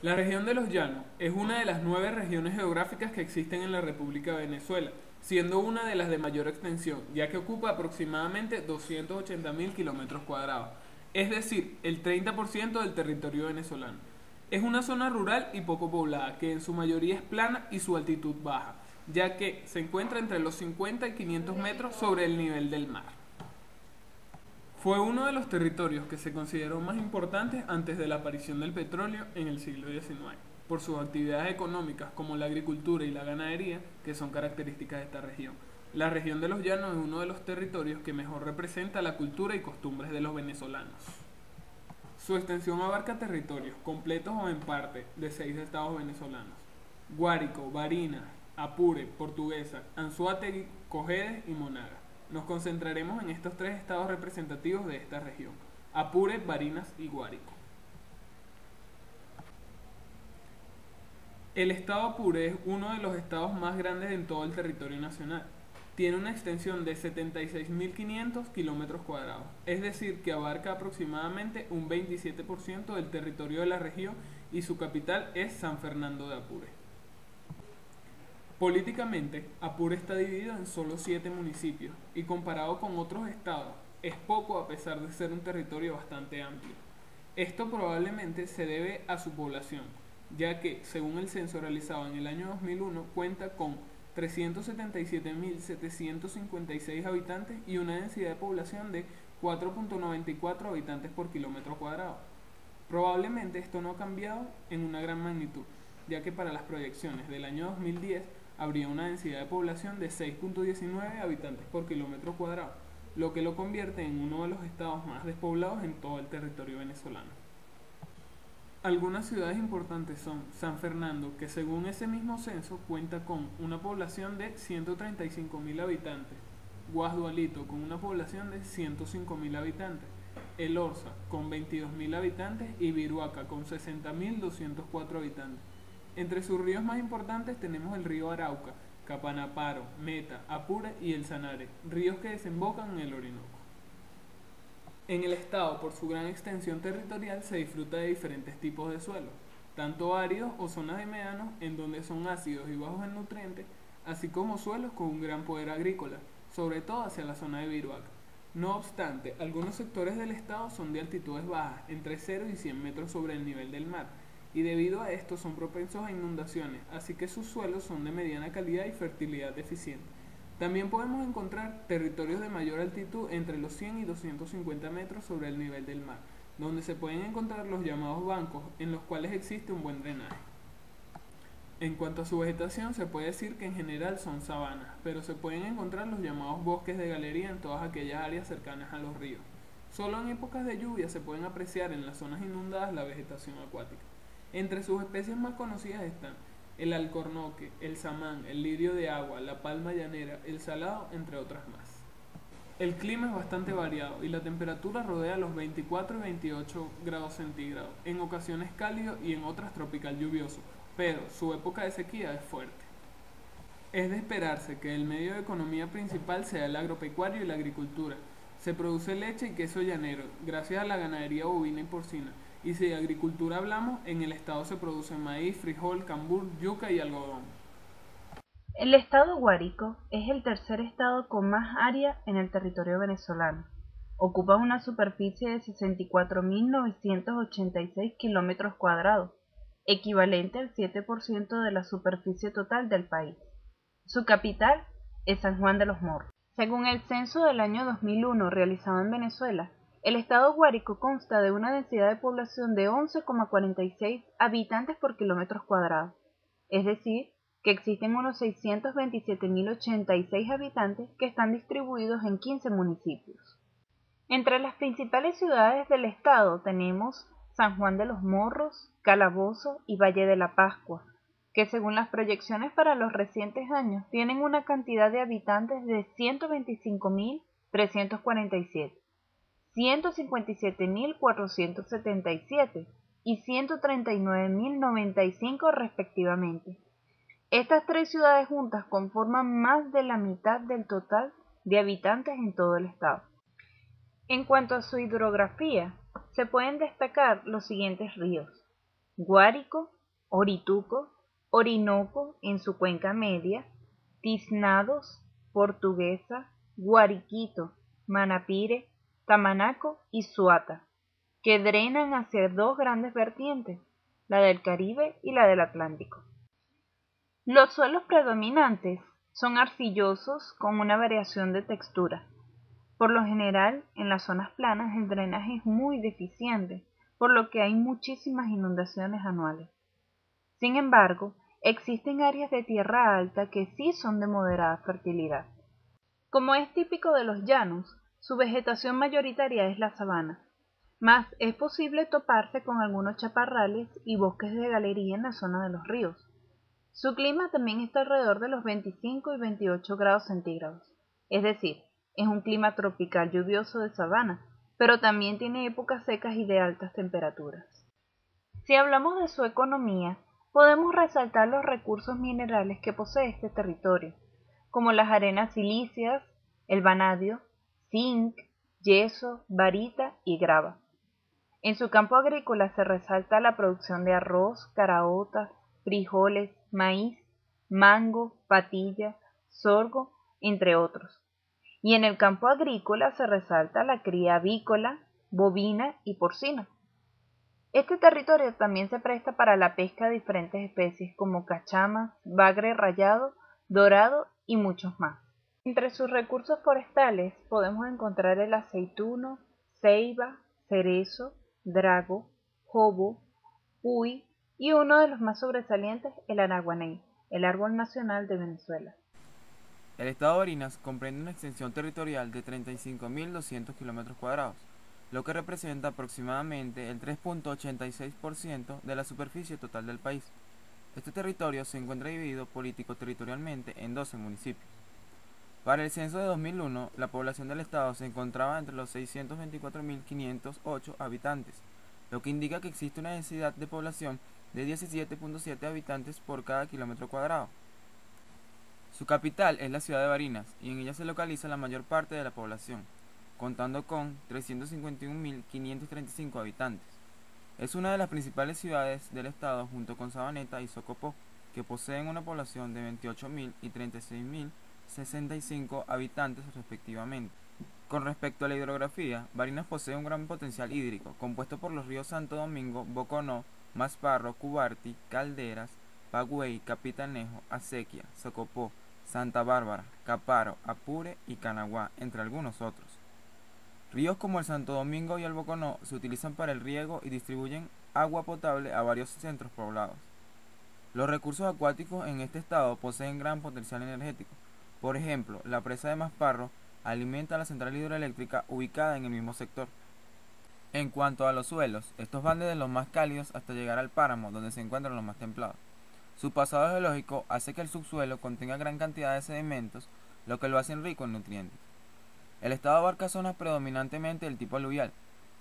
La región de los Llanos es una de las 9 regiones geográficas que existen en la República de Venezuela, siendo una de las de mayor extensión, ya que ocupa aproximadamente 280.000 kilómetros cuadrados, es decir, el 30% del territorio venezolano. Es una zona rural y poco poblada, que en su mayoría es plana y su altitud baja, ya que se encuentra entre los 50 y 500 metros sobre el nivel del mar. Fue uno de los territorios que se consideró más importantes antes de la aparición del petróleo en el siglo XIX, por sus actividades económicas como la agricultura y la ganadería, que son características de esta región. La región de los Llanos es uno de los territorios que mejor representa la cultura y costumbres de los venezolanos. Su extensión abarca territorios, completos o en parte, de 6 estados venezolanos: Guárico, Barinas, Apure, Portuguesa, Anzoátegui, Cojedes y Monagas. Nos concentraremos en estos 3 estados representativos de esta región: Apure, Barinas y Guárico. El estado Apure es uno de los estados más grandes en todo el territorio nacional. Tiene una extensión de 76.500 kilómetros cuadrados, es decir, que abarca aproximadamente un 27% del territorio de la región, y su capital es San Fernando de Apure. Políticamente, Apure está dividido en solo 7 municipios y comparado con otros estados, es poco a pesar de ser un territorio bastante amplio. Esto probablemente se debe a su población, ya que, según el censo realizado en el año 2001, cuenta con 377.756 habitantes y una densidad de población de 4.94 habitantes por kilómetro cuadrado. Probablemente esto no ha cambiado en una gran magnitud, ya que para las proyecciones del año 2010 habría una densidad de población de 6.19 habitantes por kilómetro cuadrado, lo que lo convierte en uno de los estados más despoblados en todo el territorio venezolano. Algunas ciudades importantes son San Fernando, que según ese mismo censo cuenta con una población de 135.000 habitantes; Guasdualito, con una población de 105.000 habitantes; El Orza, con 22.000 habitantes; y Viruaca, con 60.204 habitantes. Entre sus ríos más importantes tenemos el río Arauca, Capanaparo, Meta, Apure y el Sanare, ríos que desembocan en el Orinoco. En el estado, por su gran extensión territorial, se disfruta de diferentes tipos de suelos, tanto áridos o zonas de médanos, en donde son ácidos y bajos en nutrientes, así como suelos con un gran poder agrícola, sobre todo hacia la zona de Viruaca. No obstante, algunos sectores del estado son de altitudes bajas, entre 0 y 100 metros sobre el nivel del mar, y debido a esto son propensos a inundaciones, así que sus suelos son de mediana calidad y fertilidad deficiente. También podemos encontrar territorios de mayor altitud, entre los 100 y 250 metros sobre el nivel del mar, donde se pueden encontrar los llamados bancos, en los cuales existe un buen drenaje. En cuanto a su vegetación, se puede decir que en general son sabanas, pero se pueden encontrar los llamados bosques de galería en todas aquellas áreas cercanas a los ríos. Solo en épocas de lluvia se pueden apreciar en las zonas inundadas la vegetación acuática. Entre sus especies más conocidas están el alcornoque, el samán, el lirio de agua, la palma llanera, el salado, entre otras más. El clima es bastante variado y la temperatura rodea los 24 y 28 grados centígrados, en ocasiones cálido y en otras tropical lluvioso, pero su época de sequía es fuerte. Es de esperarse que el medio de economía principal sea el agropecuario y la agricultura. Se produce leche y queso llanero, gracias a la ganadería bovina y porcina, y si de agricultura hablamos, en el estado se produce maíz, frijol, cambur, yuca y algodón. El estado Guárico es el tercer estado con más área en el territorio venezolano. Ocupa una superficie de 64.986 kilómetros cuadrados, equivalente al 7% de la superficie total del país. Su capital es San Juan de los Morros. Según el censo del año 2001 realizado en Venezuela, el estado Guárico consta de una densidad de población de 11,46 habitantes por kilómetros cuadrados, es decir, que existen unos 627.086 habitantes que están distribuidos en 15 municipios. Entre las principales ciudades del estado tenemos San Juan de los Morros, Calabozo y Valle de la Pascua, que según las proyecciones para los recientes años tienen una cantidad de habitantes de 125.347, 157.477 y 139.095 respectivamente. Estas 3 ciudades juntas conforman más de la mitad del total de habitantes en todo el estado. En cuanto a su hidrografía, se pueden destacar los siguientes ríos: Guárico, Orituco, Orinoco en su cuenca media, Tiznados, Portuguesa, Guariquito, Manapire, Tamanaco y Suata, que drenan hacia dos grandes vertientes, la del Caribe y la del Atlántico. Los suelos predominantes son arcillosos con una variación de textura. Por lo general, en las zonas planas el drenaje es muy deficiente, por lo que hay muchísimas inundaciones anuales. Sin embargo, existen áreas de tierra alta que sí son de moderada fertilidad. Como es típico de los llanos, su vegetación mayoritaria es la sabana, mas es posible toparse con algunos chaparrales y bosques de galería en la zona de los ríos. Su clima también está alrededor de los 25 y 28 grados centígrados, es decir, es un clima tropical lluvioso de sabana, pero también tiene épocas secas y de altas temperaturas. Si hablamos de su economía, podemos resaltar los recursos minerales que posee este territorio, como las arenas silíceas, el vanadio, zinc, yeso, barita y grava. En su campo agrícola se resalta la producción de arroz, caraotas, frijoles, maíz, mango, patilla, sorgo, entre otros. Y en el campo agrícola se resalta la cría avícola, bovina y porcina. Este territorio también se presta para la pesca de diferentes especies como cachamas, bagre rayado, dorado y muchos más. Entre sus recursos forestales podemos encontrar el aceituno, ceiba, cerezo, drago, jobo, puy y uno de los más sobresalientes, el araguaney, el árbol nacional de Venezuela. El estado de Barinas comprende una extensión territorial de 35.200 km², lo que representa aproximadamente el 3.86% de la superficie total del país. Este territorio se encuentra dividido político-territorialmente en 12 municipios. Para el censo de 2001, la población del estado se encontraba entre los 624.508 habitantes, lo que indica que existe una densidad de población de 17.7 habitantes por cada kilómetro cuadrado. Su capital es la ciudad de Barinas y en ella se localiza la mayor parte de la población, contando con 351.535 habitantes. Es una de las principales ciudades del estado junto con Sabaneta y Socopó, que poseen una población de 28.000 y 36.065 habitantes respectivamente. Con respecto a la hidrografía, Barinas posee un gran potencial hídrico, compuesto por los ríos Santo Domingo, Boconó, Masparro, Cubarti, Calderas, Pagüey, Capitanejo, Acequia, Socopó, Santa Bárbara, Caparo, Apure y Canaguá, entre algunos otros. Ríos como el Santo Domingo y el Boconó se utilizan para el riego y distribuyen agua potable a varios centros poblados. Los recursos acuáticos en este estado poseen gran potencial energético. Por ejemplo, la presa de Masparro alimenta la central hidroeléctrica ubicada en el mismo sector. En cuanto a los suelos, estos van desde los más cálidos hasta llegar al páramo, donde se encuentran los más templados. Su pasado geológico hace que el subsuelo contenga gran cantidad de sedimentos, lo que lo hace rico en nutrientes. El estado abarca zonas predominantemente del tipo aluvial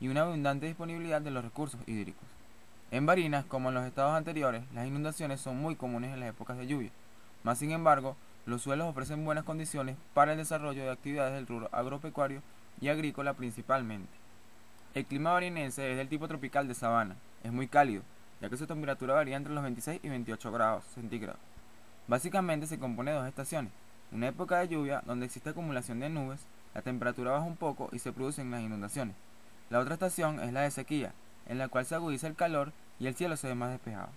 y una abundante disponibilidad de los recursos hídricos. En Barinas, como en los estados anteriores, las inundaciones son muy comunes en las épocas de lluvia, mas sin embargo, los suelos ofrecen buenas condiciones para el desarrollo de actividades del rubro agropecuario y agrícola principalmente. El clima barinense es del tipo tropical de sabana, es muy cálido, ya que su temperatura varía entre los 26 y 28 grados centígrados. Básicamente se compone de dos estaciones, una época de lluvia donde existe acumulación de nubes, la temperatura baja un poco y se producen las inundaciones. La otra estación es la de sequía, en la cual se agudiza el calor y el cielo se ve más despejado.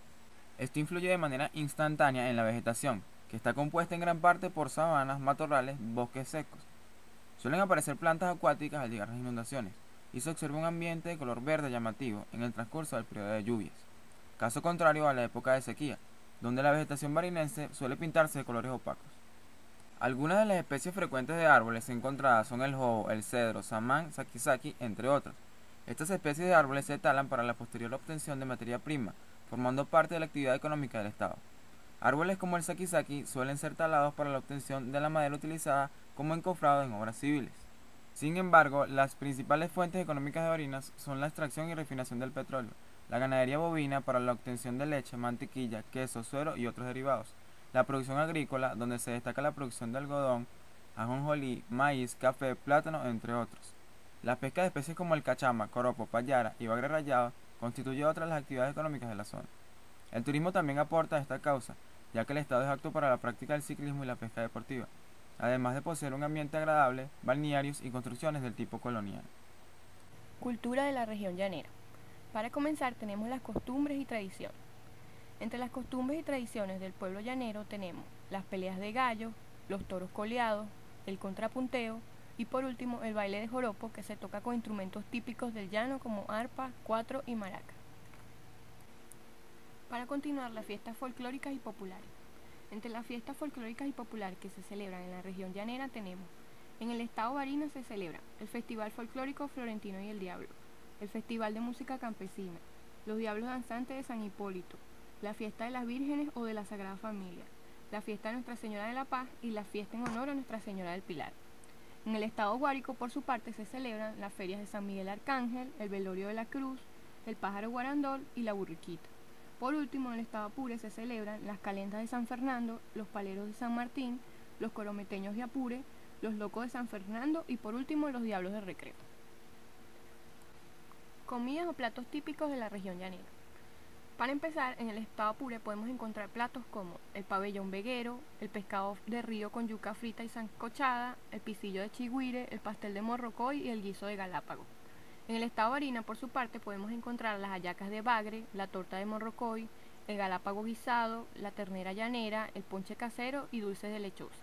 Esto influye de manera instantánea en la vegetación, que está compuesta en gran parte por sabanas, matorrales, bosques secos. Suelen aparecer plantas acuáticas al llegar las inundaciones, y se observa un ambiente de color verde llamativo en el transcurso del periodo de lluvias. Caso contrario a la época de sequía, donde la vegetación barinense suele pintarse de colores opacos. Algunas de las especies frecuentes de árboles encontradas son el jobo, el cedro, samán, sakisaki, entre otros. Estas especies de árboles se talan para la posterior obtención de materia prima, formando parte de la actividad económica del estado. Árboles como el sakisaki suelen ser talados para la obtención de la madera utilizada como encofrado en obras civiles. Sin embargo, las principales fuentes económicas de Barinas son la extracción y refinación del petróleo, la ganadería bovina para la obtención de leche, mantequilla, queso, suero y otros derivados, la producción agrícola, donde se destaca la producción de algodón, ajonjolí, maíz, café, plátano, entre otros. La pesca de especies como el cachama, coropo, payara y bagre rayado constituye otra de las actividades económicas de la zona. El turismo también aporta a esta causa, ya que el estado es apto para la práctica del ciclismo y la pesca deportiva, además de poseer un ambiente agradable, balnearios y construcciones del tipo colonial. Cultura de la región llanera. Para comenzar tenemos las costumbres y tradiciones. Entre las costumbres y tradiciones del pueblo llanero tenemos las peleas de gallo, los toros coleados, el contrapunteo y por último el baile de joropo, que se toca con instrumentos típicos del llano como arpa, cuatro y maraca. Para continuar, las fiestas folclóricas y populares. Entre las fiestas folclóricas y populares que se celebran en la región llanera tenemos: en el estado Barinas se celebra el Festival Folclórico Florentino y el Diablo, el Festival de Música Campesina, los Diablos Danzantes de San Hipólito, la Fiesta de las Vírgenes o de la Sagrada Familia, la Fiesta de Nuestra Señora de la Paz y la Fiesta en honor a Nuestra Señora del Pilar. En el estado Guárico, por su parte, se celebran las ferias de San Miguel Arcángel, el Velorio de la Cruz, el Pájaro Guarandol y la Burriquita. Por último, en el estado Apure se celebran las Calendas de San Fernando, los Paleros de San Martín, los Corometeños de Apure, los Locos de San Fernando y por último los Diablos de Recreo. Comidas o platos típicos de la región llanera. Para empezar, en el estado Apure podemos encontrar platos como el pabellón veguero, el pescado de río con yuca frita y sancochada, el pisillo de chigüire, el pastel de morrocoy y el guiso de galápago. En el estado Barinas, por su parte, podemos encontrar las hallacas de bagre, la torta de morrocoy, el galápago guisado, la ternera llanera, el ponche casero y dulces de lechosa.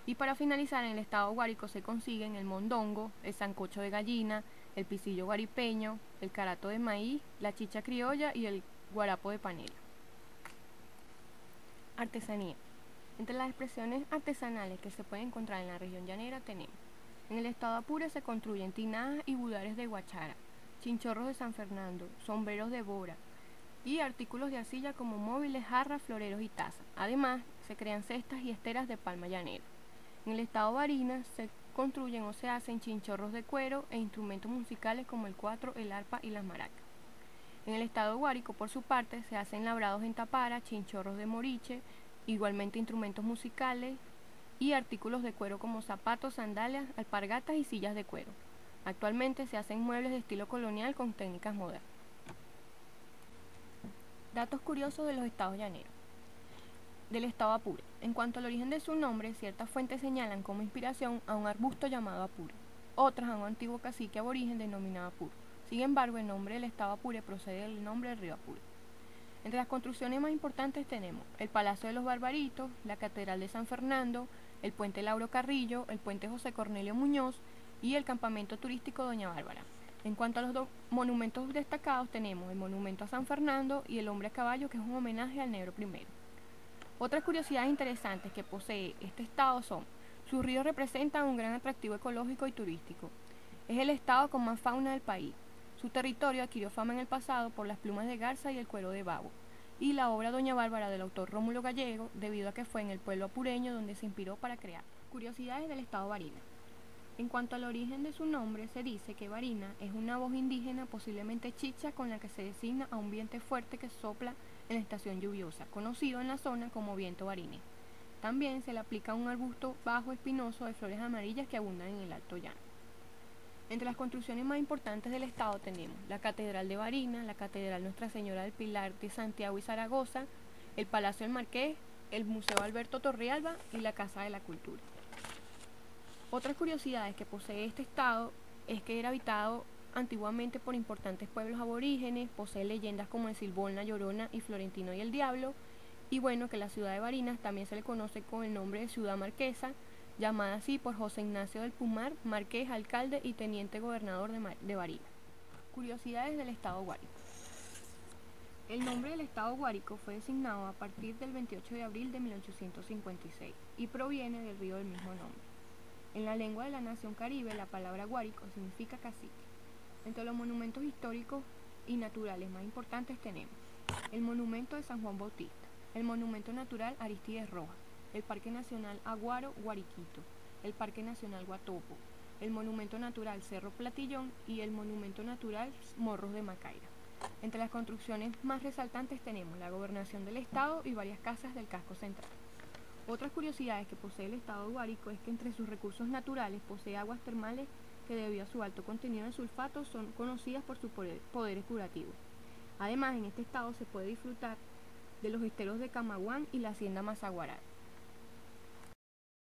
Y para finalizar, en el estado Guárico se consiguen el mondongo, el sancocho de gallina, el pisillo guaripeño, el carato de maíz, la chicha criolla y el guarapo de panela. Artesanía. Entre las expresiones artesanales que se pueden encontrar en la región llanera tenemos: en el estado Apure se construyen tinajas y budares de guachara, chinchorros de San Fernando, sombreros de bora y artículos de arcilla como móviles, jarras, floreros y tazas. Además, se crean cestas y esteras de palma llanera. En el estado Barinas se construyen o se hacen chinchorros de cuero e instrumentos musicales como el cuatro, el arpa y las maracas. En el estado Guárico, por su parte, se hacen labrados en tapara, chinchorros de moriche, igualmente instrumentos musicales y artículos de cuero como zapatos, sandalias, alpargatas y sillas de cuero. Actualmente se hacen muebles de estilo colonial con técnicas modernas. Datos curiosos de los estados llaneros. Del estado Apure. En cuanto al origen de su nombre, ciertas fuentes señalan como inspiración a un arbusto llamado Apure, otras a un antiguo cacique aborigen denominado Apure. Sin embargo, el nombre del estado Apure procede del nombre del río Apure. Entre las construcciones más importantes tenemos el Palacio de los Barbaritos, la Catedral de San Fernando, el Puente Lauro Carrillo, el Puente José Cornelio Muñoz y el Campamento Turístico Doña Bárbara. En cuanto a los dos monumentos destacados tenemos el Monumento a San Fernando y el Hombre a Caballo, que es un homenaje al Negro I. Otras curiosidades interesantes que posee este estado son: sus ríos representan un gran atractivo ecológico y turístico. Es el estado con más fauna del país. Su territorio adquirió fama en el pasado por las plumas de garza y el cuero de babo, y la obra Doña Bárbara del autor Rómulo Gallego, debido a que fue en el pueblo apureño donde se inspiró para crear. Curiosidades del estado Barinas. En cuanto al origen de su nombre, se dice que Barina es una voz indígena, posiblemente chicha, con la que se designa a un viento fuerte que sopla en la estación lluviosa, conocido en la zona como viento barinés. También se le aplica a un arbusto bajo espinoso de flores amarillas que abundan en el Alto Llano. Entre las construcciones más importantes del estado tenemos la Catedral de Barinas, la Catedral Nuestra Señora del Pilar de Santiago y Zaragoza, el Palacio del Marqués, el Museo Alberto Torrealba y la Casa de la Cultura. Otras curiosidades que posee este estado es que era habitado antiguamente por importantes pueblos aborígenes, posee leyendas como el Silbón, la Llorona y Florentino y el Diablo, y bueno, que la ciudad de Barinas también se le conoce con el nombre de Ciudad Marquesa, llamada así por José Ignacio del Pumar, marqués, alcalde y teniente gobernador de Barinas. Curiosidades del estado Guárico. El nombre del estado Guárico fue designado a partir del 28 de abril de 1856 y proviene del río del mismo nombre. En la lengua de la nación caribe, la palabra Guárico significa cacique. Entre los monumentos históricos y naturales más importantes tenemos el Monumento de San Juan Bautista, el Monumento Natural Aristides Rojas, el Parque Nacional Aguaro Guariquito, el Parque Nacional Guatopo, el Monumento Natural Cerro Platillón y el Monumento Natural Morros de Macaira. Entre las construcciones más resaltantes tenemos la gobernación del estado y varias casas del casco central. Otras curiosidades que posee el estado de Guárico es que entre sus recursos naturales posee aguas termales que debido a su alto contenido en sulfato son conocidas por sus poderes curativos. Además, en este estado se puede disfrutar de los esteros de Camaguán y la hacienda Mazaguaral.